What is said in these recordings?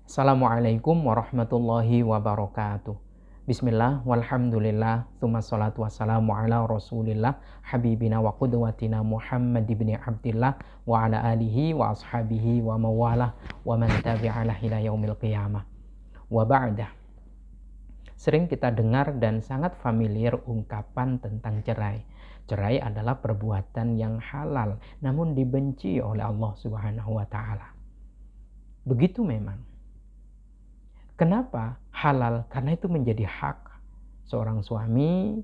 Assalamualaikum warahmatullahi wabarakatuh. Bismillah, walhamdulillah, thumma salatu wassalamu ala rasulillah, habibina wa qudwatina Muhammad ibn Abdillah, wa ala alihi wa ashabihi wa mawalah, wa man tabi'alah ila yaumil qiyamah. Wa ba'dah. Sering kita dengar dan sangat familiar ungkapan tentang cerai. Cerai adalah perbuatan yang halal, namun dibenci oleh Allah Subhanahu wa Ta'ala. Begitu memang. Kenapa halal? Karena itu menjadi hak seorang suami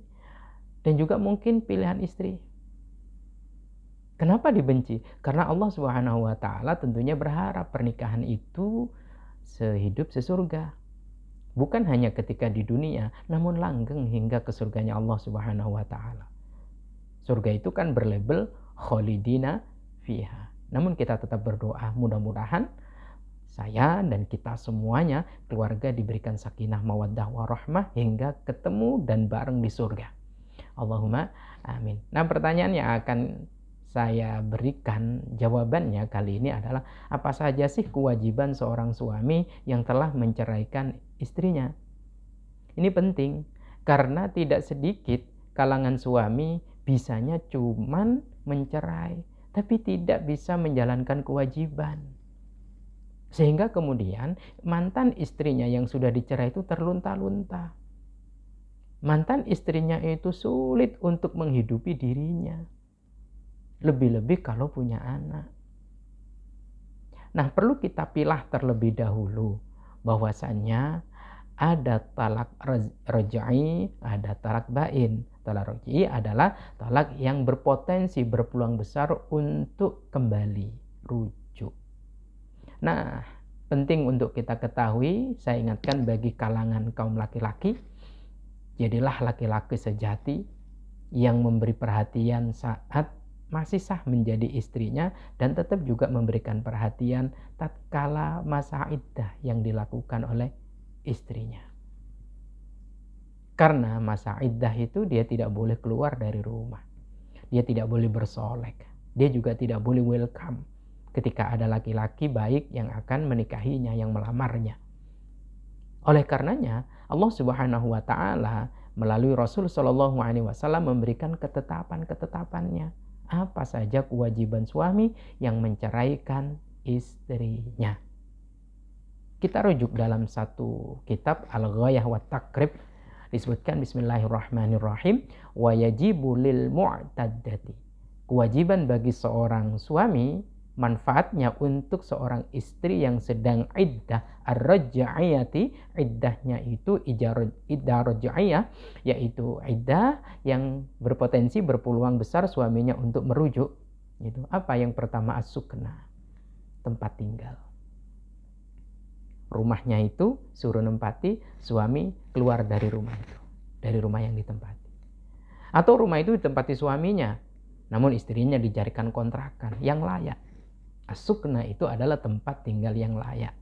dan juga mungkin pilihan istri. Kenapa dibenci? Karena Allah Subhanahu wa Ta'ala tentunya berharap pernikahan itu sehidup sesurga. Bukan hanya ketika di dunia, namun langgeng hingga ke surganya Allah Subhanahu wa Ta'ala. Surga itu kan berlabel kholidina fiha. Namun kita tetap berdoa, mudah-mudahan saya dan kita semuanya, keluarga diberikan sakinah, mawaddah, warahmah hingga ketemu dan bareng di surga. Allahumma amin. Nah, pertanyaan yang akan saya berikan jawabannya kali ini adalah apa saja sih kewajiban seorang suami yang telah menceraikan istrinya? Ini penting karena tidak sedikit kalangan suami bisanya cuman mencerai tapi tidak bisa menjalankan kewajiban. Sehingga kemudian mantan istrinya yang sudah dicerai itu terlunta-lunta. Mantan istrinya itu sulit untuk menghidupi dirinya. Lebih-lebih kalau punya anak. Nah, perlu kita pilah terlebih dahulu bahwasannya ada talak raj'i, ada talak bain. Talak raj'i adalah talak yang berpotensi berpeluang besar untuk kembali rujuk. Nah, penting untuk kita ketahui, saya ingatkan bagi kalangan kaum laki-laki, jadilah laki-laki sejati yang memberi perhatian saat masih sah menjadi istrinya dan tetap juga memberikan perhatian tatkala masa iddah yang dilakukan oleh istrinya. Karena masa iddah itu dia tidak boleh keluar dari rumah. Dia tidak boleh bersolek. Dia juga tidak boleh welcome ketika ada laki-laki baik yang akan menikahinya, yang melamarnya. Oleh karenanya, Allah Subhanahu wa Ta'ala melalui Rasul Shallallahu Alaihi Wasallam memberikan ketetapan-ketetapannya. Apa saja kewajiban suami yang menceraikan istrinya. Kita rujuk dalam satu kitab Al-Ghayah wa Taqrib, disebutkan bismillahirrahmanirrahim, wa yajibu lil mu'taddati. Kewajiban bagi seorang suami, manfaatnya untuk seorang istri yang sedang iddah ar-raj'iyati, iddahnya itu iddah raj'iyah, yaitu iddah yang berpotensi berpeluang besar suaminya untuk merujuk. Itu apa? Yang pertama as-sukna, tempat tinggal. Rumahnya itu suruh nempati, suami keluar dari rumah itu, dari rumah yang ditempati. Atau rumah itu ditempati suaminya, namun istrinya dijadikan kontrakan yang layak. As-sukna itu adalah tempat tinggal yang layak.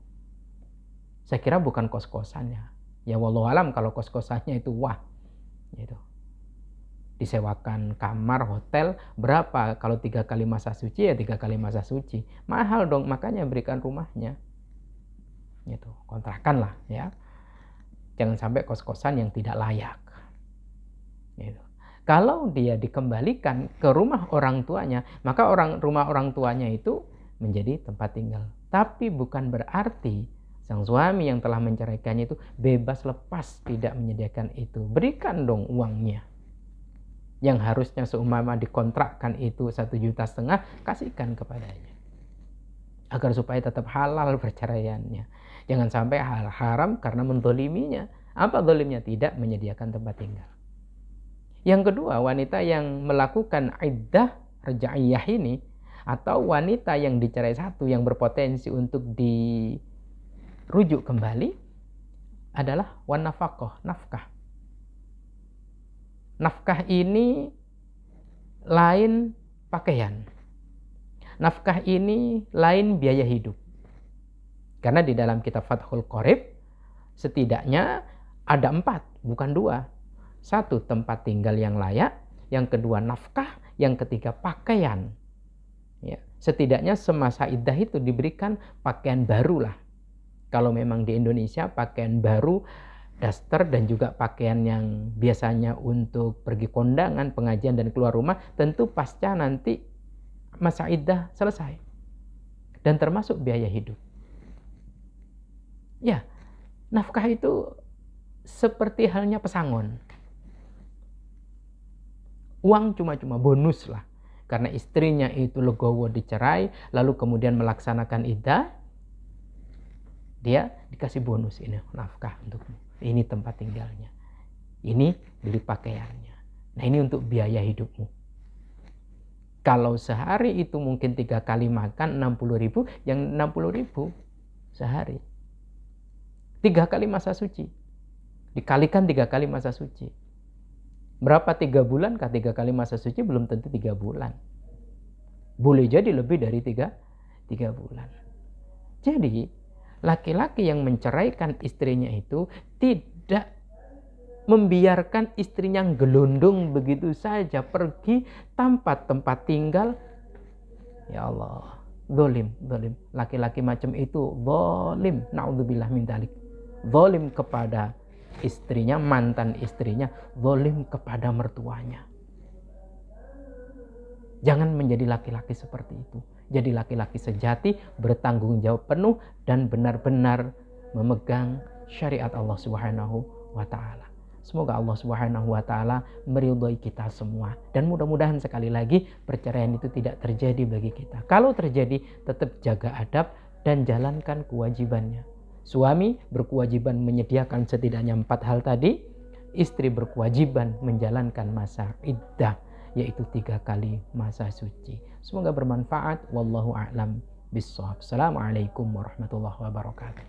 Saya kira bukan kos-kosannya. Ya wallahu alam kalau kos-kosannya itu wah. Gitu. Disewakan kamar, hotel, berapa? Kalau 3 kali masa suci ya 3 kali masa suci. Mahal dong, makanya berikan rumahnya. Gitu. Kontrakan lah ya. Jangan sampai kos-kosan yang tidak layak. Gitu. Kalau dia dikembalikan ke rumah orang tuanya, maka rumah orang tuanya itu menjadi tempat tinggal. Tapi bukan berarti sang suami yang telah menceraikannya itu bebas lepas tidak menyediakan itu. Berikan dong uangnya. Yang harusnya seumpama dikontrakkan itu 1,5 juta, kasihkan kepadanya. Agar supaya tetap halal perceraiannya. Jangan sampai haram karena mendoliminya. Apa dolimnya? Tidak menyediakan tempat tinggal. Yang kedua, wanita yang melakukan iddah raj'iyah ini, atau wanita yang dicerai satu yang berpotensi untuk dirujuk kembali adalah wanafaqah, nafkah. Nafkah ini lain pakaian. Nafkah ini lain biaya hidup. Karena di dalam kitab Fathul Qorib setidaknya ada 4, bukan 2. 1, tempat tinggal yang layak. Yang kedua, nafkah. Yang ketiga, pakaian. Ya, setidaknya semasa iddah itu diberikan pakaian baru lah. Kalau memang di Indonesia pakaian baru, daster dan juga pakaian yang biasanya untuk pergi kondangan, pengajian dan keluar rumah, tentu pasca nanti masa iddah selesai. Dan termasuk biaya hidup. Ya, nafkah itu seperti halnya pesangon. Uang cuma-cuma bonus lah. Karena istrinya itu legowo dicerai, lalu kemudian melaksanakan iddah, dia dikasih bonus, ini nafkah untukmu. Ini tempat tinggalnya. Ini beli pakaiannya. Nah, ini untuk biaya hidupmu. Kalau sehari itu mungkin 3 kali makan 60.000, yang 60.000 sehari. 3 kali masa suci. Dikalikan 3 kali masa suci. Berapa 3 bulan? 3 kali masa suci belum tentu 3 bulan. Boleh jadi lebih dari 3 bulan. Jadi, laki-laki yang menceraikan istrinya itu tidak membiarkan istrinya gelondong begitu saja pergi tanpa tempat tinggal. Ya Allah, zalim. Laki-laki macam itu zalim. Naudzubillah min dzalik. Zalim kepada istrinya, mantan istrinya, zalim kepada mertuanya. Jangan menjadi laki-laki seperti itu. Jadi laki-laki sejati, bertanggung jawab penuh dan benar-benar memegang syariat Allah Subhanahu wa taala. Semoga Allah Subhanahu wa taala meridhai kita semua, dan mudah-mudahan sekali lagi perceraian itu tidak terjadi bagi kita. Kalau terjadi, tetap jaga adab dan jalankan kewajibannya. Suami berkewajiban menyediakan setidaknya 4 hal tadi, istri berkewajiban menjalankan masa iddah, yaitu 3 kali masa suci. Semoga bermanfaat. Wallahu a'lam bishawab. Assalamualaikum warahmatullahi wabarakatuh.